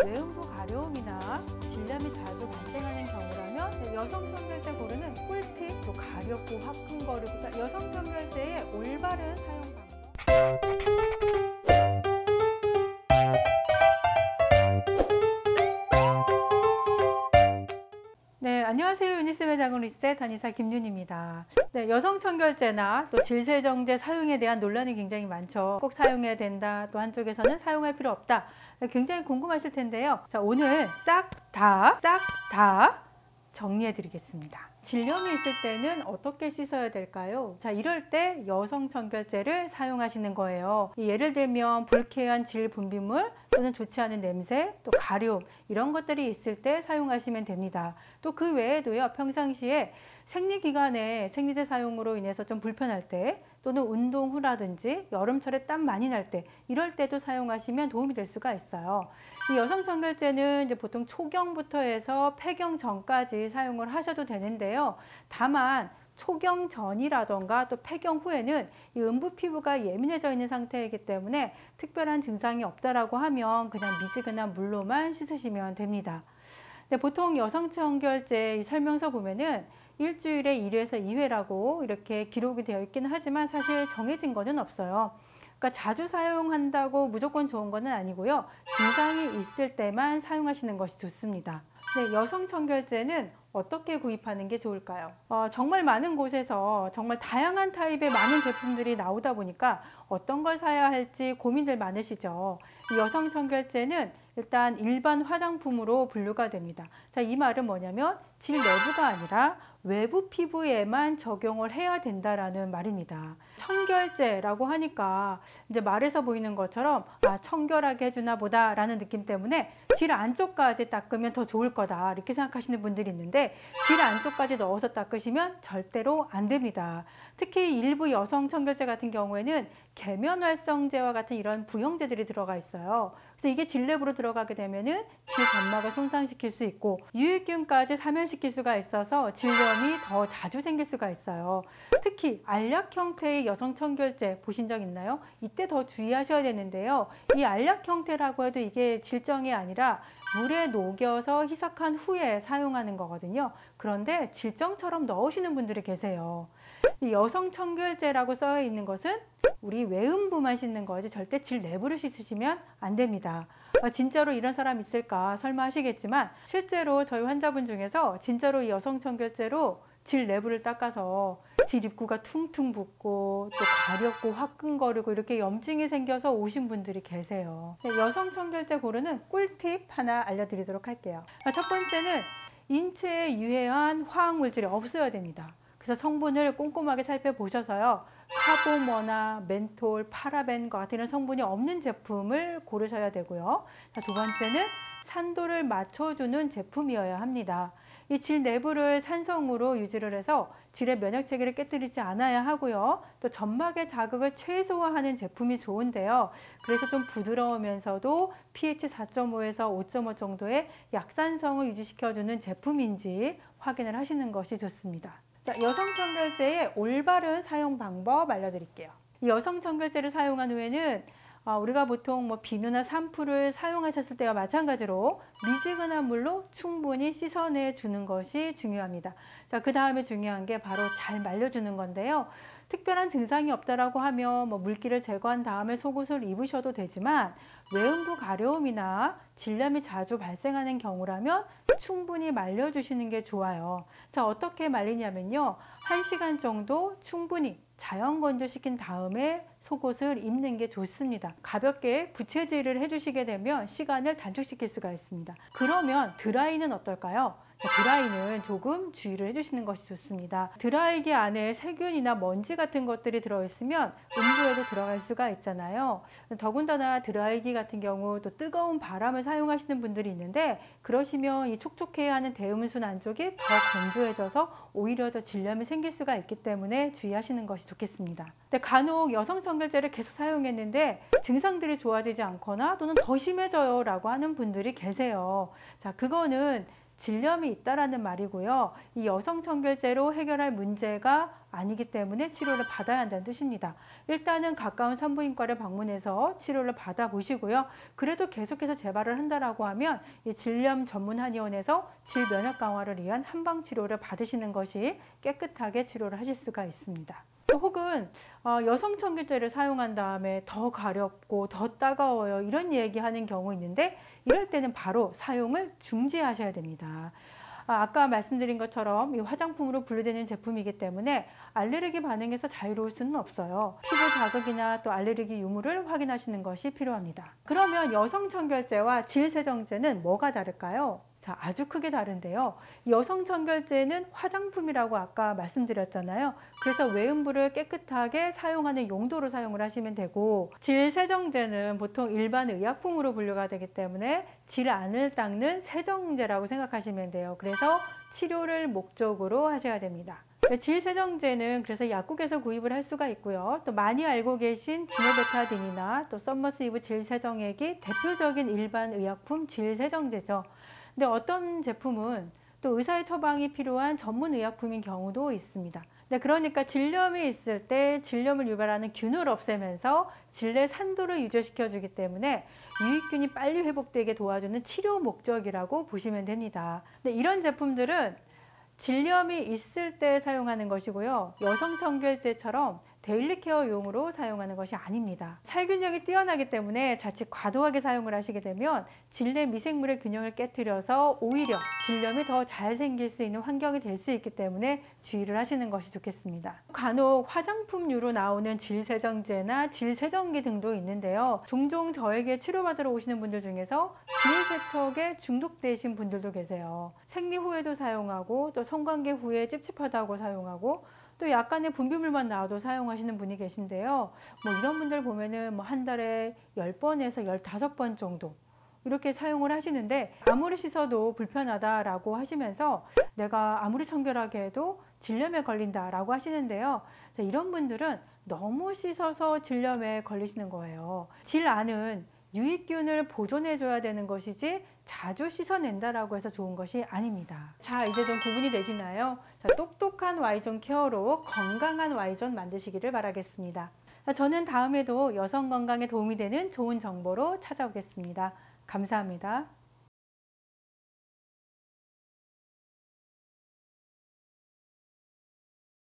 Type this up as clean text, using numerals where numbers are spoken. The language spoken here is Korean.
외음부 가려움이나 질염이 자주 발생하는 경우라면 여성 청결제 고르는 꿀팁, 또 가렵고 화끈거리고 여성 청결제의 올바른 사용 방법. 네, 안녕하세요. 유니스의 작은 리셋 한의사 김윤입니다. 네, 여성 청결제나 또 질세정제 사용에 대한 논란이 굉장히 많죠. 꼭 사용해야 된다, 또 한쪽에서는 사용할 필요 없다. 굉장히 궁금하실 텐데요. 자, 오늘 싹 다 정리해 드리겠습니다. 질염이 있을 때는 어떻게 씻어야 될까요? 자, 이럴 때 여성 청결제를 사용하시는 거예요. 예를 들면 불쾌한 질 분비물 또는 좋지 않은 냄새, 또 가려움 이런 것들이 있을 때 사용하시면 됩니다. 또 그 외에도요, 평상시에 생리기간에 생리대 사용으로 인해서 좀 불편할 때, 또는 운동 후라든지 여름철에 땀 많이 날 때, 이럴 때도 사용하시면 도움이 될 수가 있어요. 이 여성 청결제는 이제 보통 초경부터 해서 폐경 전까지 사용을 하셔도 되는데요. 다만 초경 전이라던가 또 폐경 후에는 이 음부 피부가 예민해져 있는 상태이기 때문에 특별한 증상이 없다라고 하면 그냥 미지근한 물로만 씻으시면 됩니다. 근데 보통 여성 청결제 설명서 보면은 일주일에 1회에서 2회라고 이렇게 기록이 되어 있기는 하지만 사실 정해진 거는 없어요. 그러니까 자주 사용한다고 무조건 좋은 거는 아니고요. 증상이 있을 때만 사용하시는 것이 좋습니다. 네, 여성 청결제는 어떻게 구입하는 게 좋을까요? 정말 많은 곳에서 정말 다양한 타입의 많은 제품들이 나오다 보니까 어떤 걸 사야 할지 고민들 많으시죠. 이 여성 청결제는 일단 일반 화장품으로 분류가 됩니다. 자, 이 말은 뭐냐면 질 내부가 아니라 외부 피부에만 적용을 해야 된다라는 말입니다. 청결제라고 하니까 이제 말에서 보이는 것처럼 청결하게 해주나 보다 라는 느낌 때문에 질 안쪽까지 닦으면 더 좋을 거다 이렇게 생각하시는 분들이 있는데, 질 안쪽까지 넣어서 닦으시면 절대로 안 됩니다. 특히 일부 여성 청결제 같은 경우에는 계면활성제와 같은 이런 부형제들이 들어가 있어요. 그래서 이게 질 내부로 들어가게 되면은 질 점막을 손상시킬 수 있고 유익균까지 사멸시킬 수가 있어서 질염이 더 자주 생길 수가 있어요. 특히 알약 형태의 여성 청결제 보신 적 있나요? 이때 더 주의하셔야 되는데요. 이 알약 형태라고 해도 이게 질정이 아니라 물에 녹여서 희석한 후에 사용하는 거거든요. 그런데 질정처럼 넣으시는 분들이 계세요. 이 여성 청결제라고 써 있는 것은 우리 외음부만 씻는 거지 절대 질 내부를 씻으시면 안 됩니다. 진짜로 이런 사람 있을까 설마 하시겠지만 실제로 저희 환자분 중에서 진짜로 이 여성 청결제로 질 내부를 닦아서 질 입구가 퉁퉁 붓고 또 가렵고 화끈거리고 이렇게 염증이 생겨서 오신 분들이 계세요. 여성 청결제 고르는 꿀팁 하나 알려드리도록 할게요. 첫 번째는 인체에 유해한 화학물질이 없어야 됩니다. 그래서 성분을 꼼꼼하게 살펴보셔서요. 카보머나 멘톨, 파라벤과 같은 이런 성분이 없는 제품을 고르셔야 되고요. 두 번째는 산도를 맞춰주는 제품이어야 합니다. 이 질 내부를 산성으로 유지를 해서 질의 면역체계를 깨뜨리지 않아야 하고요. 또 점막의 자극을 최소화하는 제품이 좋은데요. 그래서 좀 부드러우면서도 pH 4.5에서 5.5 정도의 약산성을 유지시켜주는 제품인지 확인을 하시는 것이 좋습니다. 자, 여성 청결제의 올바른 사용 방법 알려드릴게요. 이 여성 청결제를 사용한 후에는 우리가 보통 비누나 샴푸를 사용하셨을 때와 마찬가지로 미지근한 물로 충분히 씻어내 주는 것이 중요합니다. 자, 그 다음에 중요한 게 바로 잘 말려주는 건데요. 특별한 증상이 없다라고 하면 물기를 제거한 다음에 속옷을 입으셔도 되지만 외음부 가려움이나 질염이 자주 발생하는 경우라면 충분히 말려주시는 게 좋아요. 자, 어떻게 말리냐면요. 1시간 정도 충분히 자연 건조시킨 다음에 속옷을 입는 게 좋습니다. 가볍게 부채질을 해주시게 되면 시간을 단축시킬 수가 있습니다. 그러면 드라이는 어떨까요? 드라이는 조금 주의를 해주시는 것이 좋습니다. 드라이기 안에 세균이나 먼지 같은 것들이 들어있으면 음부에도 들어갈 수가 있잖아요. 더군다나 드라이기 같은 경우 또 뜨거운 바람을 사용하시는 분들이 있는데, 그러시면 이 촉촉해야 하는 대음순 안쪽이 더 건조해져서 오히려 더 질염이 생길 수가 있기 때문에 주의하시는 것이 좋겠습니다. 근데 간혹 여성 청결제를 계속 사용했는데 증상들이 좋아지지 않거나 또는 더 심해져요 라고 하는 분들이 계세요. 자, 그거는 질염이 있다라는 말이고요. 이 여성 청결제로 해결할 문제가 아니기 때문에 치료를 받아야 한다는 뜻입니다. 일단은 가까운 산부인과를 방문해서 치료를 받아보시고요. 그래도 계속해서 재발을 한다라고 하면 이 질염 전문 한의원에서 질 면역 강화를 위한 한방 치료를 받으시는 것이 깨끗하게 치료를 하실 수가 있습니다. 또 혹은 여성 청결제를 사용한 다음에 더 가렵고 더 따가워요 이런 얘기하는 경우 있는데 이럴 때는 바로 사용을 중지하셔야 됩니다. 아까 말씀드린 것처럼 이 화장품으로 분류되는 제품이기 때문에 알레르기 반응에서 자유로울 수는 없어요. 피부 자극이나 또 알레르기 유무를 확인하시는 것이 필요합니다. 그러면 여성 청결제와 질 세정제는 뭐가 다를까요? 자, 아주 크게 다른데요. 여성 청결제는 화장품이라고 아까 말씀드렸잖아요. 그래서 외음부를 깨끗하게 사용하는 용도로 사용을 하시면 되고, 질 세정제는 보통 일반 의약품으로 분류가 되기 때문에 질 안을 닦는 세정제라고 생각하시면 돼요. 그래서 치료를 목적으로 하셔야 됩니다. 질 세정제는 그래서 약국에서 구입을 할 수가 있고요. 또 많이 알고 계신 지노베타딘이나 또 썸머스이브 질 세정액이 대표적인 일반 의약품 질 세정제죠. 근데 어떤 제품은 또 의사의 처방이 필요한 전문 의약품인 경우도 있습니다. 네, 그러니까 질염이 있을 때 질염을 유발하는 균을 없애면서 질내 산도를 유지시켜 주기 때문에 유익균이 빨리 회복되게 도와주는 치료 목적이라고 보시면 됩니다. 근데 이런 제품들은 질염이 있을 때 사용하는 것이고요. 여성 청결제처럼 데일리 케어용으로 사용하는 것이 아닙니다. 살균력이 뛰어나기 때문에 자칫 과도하게 사용을 하시게 되면 질내 미생물의 균형을 깨트려서 오히려 질염이 더 잘 생길 수 있는 환경이 될 수 있기 때문에 주의를 하시는 것이 좋겠습니다. 간혹 화장품류로 나오는 질세정제나 질세정기 등도 있는데요. 종종 저에게 치료받으러 오시는 분들 중에서 질세척에 중독되신 분들도 계세요. 생리 후에도 사용하고 또 성관계 후에 찝찝하다고 사용하고 또 약간의 분비물만 나와도 사용하시는 분이 계신데요. 이런 분들 보면은 한 달에 10번에서 15번 정도 이렇게 사용을 하시는데 아무리 씻어도 불편하다라고 하시면서 내가 아무리 청결하게 해도 질염에 걸린다라고 하시는데요. 이런 분들은 너무 씻어서 질염에 걸리시는 거예요. 질 안은 유익균을 보존해 줘야 되는 것이지 자주 씻어낸다라고 해서 좋은 것이 아닙니다. 자, 이제 좀 구분이 되시나요? 자, 똑똑한 Y존 케어로 건강한 Y존 만드시기를 바라겠습니다. 자, 저는 다음에도 여성 건강에 도움이 되는 좋은 정보로 찾아오겠습니다. 감사합니다.